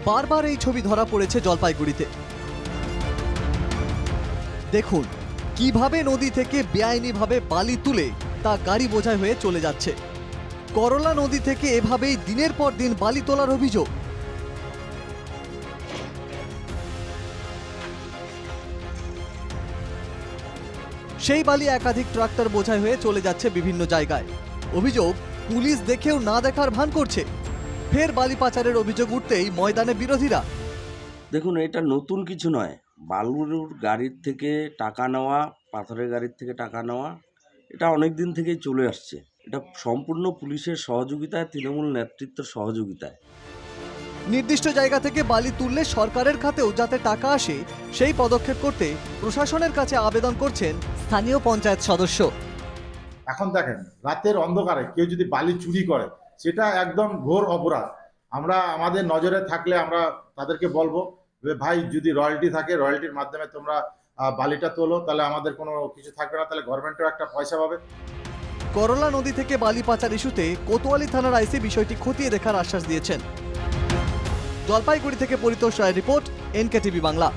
বারবার এই ছবি ধরা পড়েছে জলপাইগুড়িতে। দেখুন কিভাবে নদী থেকে বেআইনিভাবে বালি তুলে তা গাড়ি বোঝাই হয়ে চলে যাচ্ছে। করলা নদী থেকে এভাবেই দিনের পর দিন বালি তোলার অভিযোগ। সেই বালি একাধিক ট্রাক্টর বোঝাই হয়ে চলে যাচ্ছে বিভিন্ন জায়গায়। অভিযোগ, পুলিশ দেখেও না দেখার ভান করছে। ফের বালি পাচারের অভিযোগ উঠতেই ময়দানে বিরোধীরা। দেখুন, এটা নতুন কিছু নয়। বালুর গাড়ির থেকে টাকা নেওয়া, পাথরের গাড়ির থেকে টাকা নেওয়া, এটা অনেক দিন থেকেই চলে আসছে। এটা সম্পূর্ণ পুলিশের সহযোগিতায়, তৃণমূল নেতৃত্বের সহযোগিতায়। নির্দিষ্ট জায়গা থেকে বালি তুললে সরকারের খাতেও যাতে টাকা আসে সেই পদক্ষেপ করতে প্রশাসনের কাছে আবেদন করছেন স্থানীয় পঞ্চায়েত সদস্য। এখন দেখেন, রাতের অন্ধকারে কেউ যদি বালি চুরি করে সেটা একদম ঘোর অপরাধ। আমরা আমাদের নজরে থাকলে আমরা তাদেরকে বলবো যে ভাই, যদি রয়্যালটি থাকে রয়্যালটির মাধ্যমে তোমরা বালিটা তোলো, তাহলে আমাদের কোনো কিছু থাকবে না, তাহলে গভর্নমেন্টও একটা পয়সা পাবে। করলা নদী থেকে বালি পাচার ইস্যুতে কোতোয়ালি থানার আইসি বিষয়টি খতিয়ে দেখার আশ্বাস দিয়েছেন। জলপাইগুড়ি থেকে পরিতোষ রায়ের রিপোর্ট, NKTV বাংলা।